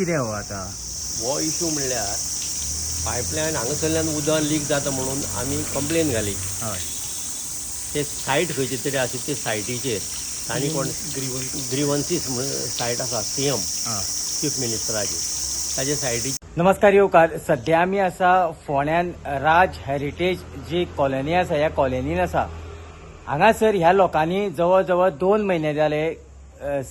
कितें हो आतां हो इशू म्हणल्यार पायपलायन हांगासरल्यान उदक लीक जाता म्हणून आमी कंप्लेन घाली. हय ते सायट खंयचे तरी आसा ते सायटीचेर तांणी कोण ग्रिवन्सीस म्हणून सायट आसा CM चीफ मिनिस्टराची ताजे सायटीची. नमस्कार येवकार. सध्या आमी आसा फोंड्यान राज हेरिटेज जी कॉलनी आसा ह्या कॉलनीन आसा. हांगासर ह्या लोकांनी जवळ जवळ 2 म्हयने जाले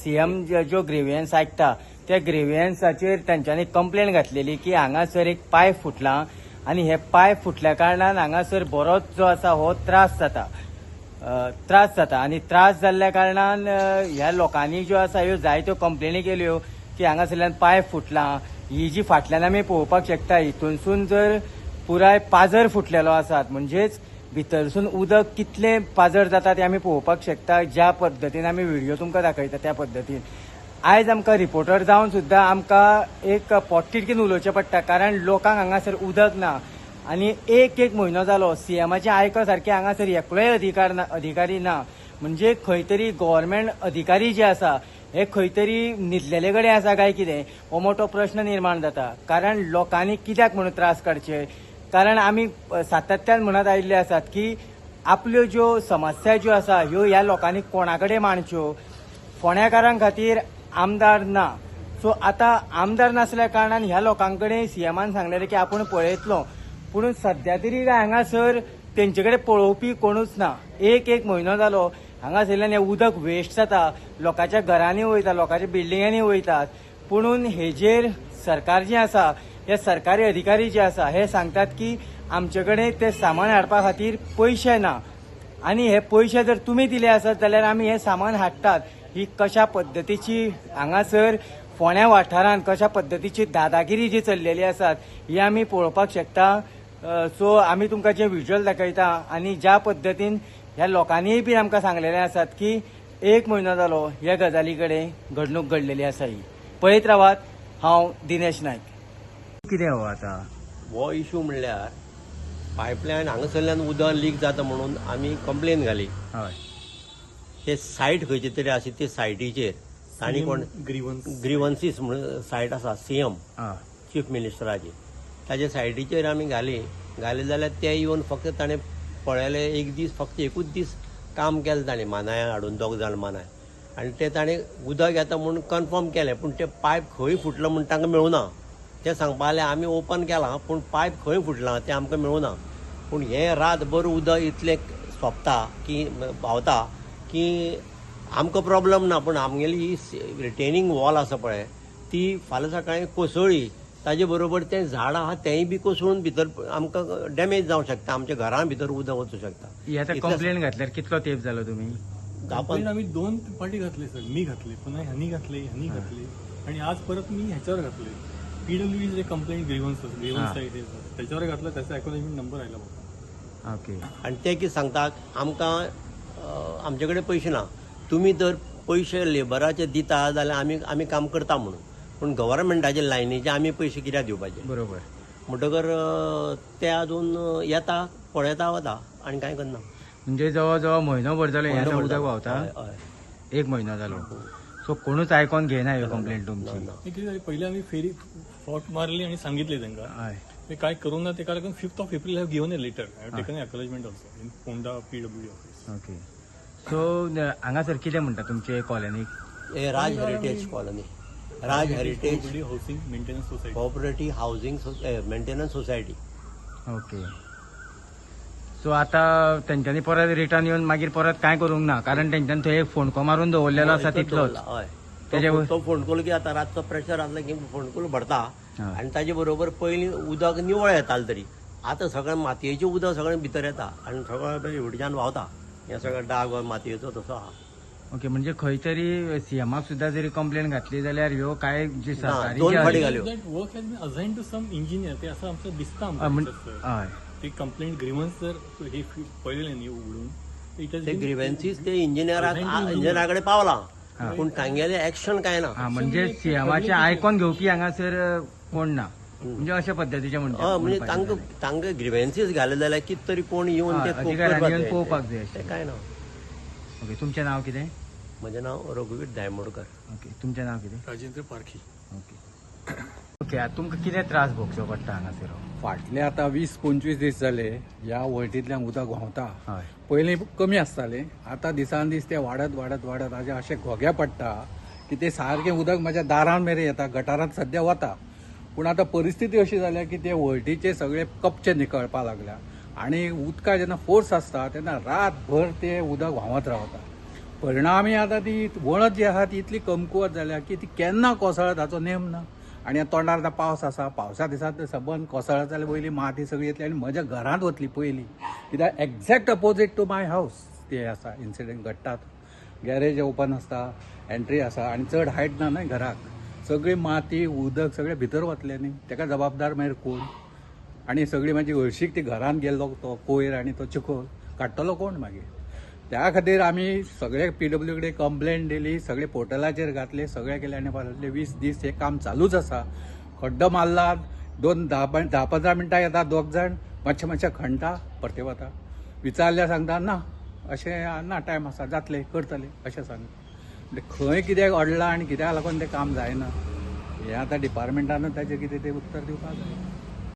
CM ज्यो ग्रेवियन्स आयकता त्या ग्रेवियन्साचेर तांच्यांनी कंप्लेन घातलेली की हांगासर एक पायप फुटला आनी हे पायप फुटल्या कारणान हांगासर बरोच जो आसा हो त्रास जाता आनी त्रास जाल्ल्या कारणान ह्या लोकांनी ज्यो आसा ह्यो जायत्यो कंप्लेनी केल्यो की हांगासरल्यान पायप फुटला. ही जी फाटल्यान आमी पळोवपाक शकता हितूनसून जर पुराय पाजर फुटलेलो आसात म्हणजेच भितरसून उदक कितले पाजर जाता ते आमी पळोवपाक शकता. ज्या पद्दतीन आमी व्हिडिओ तुमकां दाखयता त्या पद्दतीन आयज आमकां रिपोर्टर जावन सुद्दां आमकां एक पोटतिडकीन उलोवचें पडटा कारण लोकांक हांगासर उदक ना आनी एक म्हयनो जालो CMचे आयको सारखे हांगासर एकलोय अधिकारी ना. म्हणजे खंय तरी गव्हर्मेंट अधिकारी जे आसा हे खंय तरी न्हिदलेले कडेन आसा काय कितें हो मोठो प्रश्न निर्माण जाता. कारण लोकांनी कित्याक म्हणून त्रास काडचे कारण आमी सातत्यान म्हणत आयिल्ले आसात की आपल्यो ज्यो समस्या ज्यो आसा ह्यो ह्या लोकांनी कोणा कडेन मांडच्यो. फोंड्याकारां खातीर आमदार ना. सो आतां आमदार नासल्या कारणान ह्या लोकांकडे CMन सांगलेलें की आपूण पळयतलो पूण सध्या तरी हांगासर तेंचे कडेन पळोवपी कोणूच ना. एक म्हयनो जालो हांगासरल्यान हें उदक वेस्ट जाता, लोकांच्या घरांनी वयता, लोकांच्या बिल्डिंगांनी वयतात. पुणून हेजेर सरकार जें आसा हे सरकारी अधिकारी जे आसा हे सांगतात की आमचे कडेन ते सामान हाडपा खातीर पयशे ना आनी हे पयशे जर तुमी दिले आसत जाल्यार आमी हे सामान हाडटात. ही कशा पद्दतीची हांगासर फोंड्या वाठारांत कशा पद्दतीची दादागिरी जी चल्लेली आसात ही आमी पळोवपाक शकता. सो आमी तुमकां जे व्हिज्युअल दाखयता आनी ज्या पद्दतीन ह्या लोकांनीय बी आमकां सांगलेले आसात की 1 म्हयनो जालो ह्या गजाली कडेन घडणूक घडलेली आसा. ही पळयत रावात. हांव दिनेश नायक. कितें हो आतां हो इशू म्हणल्यार पायपलायन हांगासरल्यान उदक लीक जाता म्हणून आमी कंप्लेन घाली. हय ते सायट खंयचे तरी आसा ते सायटीचेर तांणी कोण ग्रिवन्सीस म्हणून सायट आसा CM चीफ मिनिस्टराची ताजे सायटीचेर आमी घाली जाल्यार ते येवन फक्त ताणें पळयलें एक दीस फक्त एकूच दीस काम केलें ताणें मानाय हाडून 2 जाण मानाय आनी ते ताणें उदक येता म्हणून कन्फर्म केलें पूण ते पायप खंय फुटलो म्हूण तांकां मेळूना. ते सांगपा लागले आमी ओपन केलां पूण पायप खंय फुटलां तें आमकां मेळूना. पूण हें रातभर उदक इतलें सोंपता की व्हांवता की आमकां प्रॉब्लम ना पूण आमगेली ही रिटेनिंग वॉल आसा पळय ती फाल्यां सकाळीं कोसळ्ळी ताजे बरोबर तें झाड आहा तेंय बी कोसळून भितर आमकां डॅमेज जावंक शकता. आमच्या घरां भितर उदक वचूंक शकता. ही आतां कंप्लेन घातल्यार कितलो तेंप जालो तुमी? आम्ही 2 पार्टी घातले सर. मी घातले पुन्हा ह्यांनी घातले घातले आणि आज परत मी ह्याच्यावर घातले. PWE जे कंप्लेंट ग्रीव्हन्स आहे त्याच्यावर घातलं त्याचा अॅक्नॉलेजमेंट नंबर आयला बघा. ओके. आणि ते कितें सांगतात आमकां आमचे कडेन पयशे ना. तुमी जर पयशे लेबराचे दिता जाल्यार आमी काम करता म्हणून पूण गव्हर्मेंटाचे लायनीचे आमी पयशे कित्याक दिवपाचे? बरोबर. म्हणटकर ते अजून येता पळयता वता आनी कांय करना. म्हणजे जवळ जवळ म्हयनोभर जालो हें उदक व्हांवता. हय 1 म्हयनो जालो. सो कोणूच आयकोन घेयना ह्यो कंप्लेंट तुमची? किती झाली पहिले आम्ही फेरी फॉट मारली आणि सांगितले त्यांना हय ते काय करू ना ते कारण 5th of April have given a letter taken acknowledgement also in Ponda PWE office. Okay. So हांगासर कितें म्हणटा तुमचे कॉलनीक? हे Raj heritage colony Raj heritage housing maintenance society cooperative housing maintenance society. Okay. So आतां तेंच्यांनी परत रिटर्न येवन मागीर परत कांय करूंक ना कारण तेंच्यांनी थंय एक फोन कॉल मारून दवरलेलो आसा तितलोच. हय तेजे तो फोन कॉल की आतां रातचो प्रेशर आसला की फोन कॉल भरता आनी ताजे बरोबर पयलीं उदक निवळ येतालें तरी आतां सगळें मातयेचें उदक सगळें भितर येता आनी सगळें एवढीच्यान व्हांवता. हें सगळें डाग मातयेचो तसो आहा. ओके. म्हणजे खंय तरी CMक सुद्दां जरी कंप्लेन घातली जाल्यार ह्यो काय जी सरकारी 2 फाटी घाल्यो. Work has been assign to some engineer ते असं आमचं दिसतं हय ते कंप्लेंट ग्रीव्हन्स जर हे पळयलें न्ही उघडून ते ग्रिव्हन्सीस ते इंजिनियरा कडेन पावला पूण तांगेलें एक्शन कांय ना. म्हणजे CMचे आयकोन घेवपी हांगासर कोण ना म्हणजे अशा पद्दतीचे म्हणटा. म्हणजे तांकां ग्रिव्हन्सीस घाले जाल्यार कितें तरी कोण येवन ते अधिकाऱ्यांनी येवन पळोवपाक जाय. ते कांय ना. ओके. तुमचें नांव कितें? म्हजें नांव रघुवीर दायमोडकर. ओके. तुमचें नांव कितें? राजेंद्र पारखी. ओके. ओके आता तुमकां कितें त्रास भोगचो पडटा हांगासर फाटले आता 20-25 दीस जाले ह्या वळटींतल्यान उदक व्हांवता. हय पयलीं कमी आसतालें, आतां दिसान दीस ते वाडत वाडत वाडत हाजे अशें घोग्या पडटा की ते सारकें उदक म्हाज्या दारान मेरेन येता. गटारांत सद्या वता, पूण आतां परिस्थिती अशी जाल्या की ते वळटीचे सगळे कपचे निकळपा लागल्या आनी उदका जेन्ना फोर्स आसता तेन्ना रातभर ते उदक व्हांवत रावता. परिणामी आतां ती वणत जी आहा ती इतली कमकुवत जाल्या की ती केन्ना कोसळत हाचो नेम ना. आनी तोंडार आतां पावस आसा, पावसा दिसांत सबंद कोसळत जाल्यार वयली माती सगळी येतली आनी म्हज्या घरांत वतली पयलीं, कित्याक एक्झॅक्ट अपोजीट टू माय हावस ते आसा इन्सिडंट घडटात. गॅरेज ओपन आसता, एंट्री आसा आनी चड हायट ना न्हय घराक, सगळी माती उदक सगळें भितर वतलें न्ही, ताका जबाबदार मागीर कोण? आनी सगळी म्हाजी हळशीक ती घरांत गेल्लो तो कोयर आनी तो चिखल काडटलो कोण मागीर? त्या खातीर आमी सगळे PW कडेन कंप्लेंट दिली, सगळे पोर्टलाचेर घातले, सगळे केले आनी फाटले 20 दीस हे काम चालूच आसा. खड्डो मारला, 10-15 मिनटां येता दोग जाण, मातशें खणटा परते वता. विचारल्यार सांगता ना अशें ना, टायम आसा, जातले करतले अशें सांगता. म्हणजे खंय कित्याक अडलां आनी कित्याक लागून तें काम जायना हें आतां डिपार्टमेंटानूच ताचें कितें तें उत्तर दिवपाक जाय.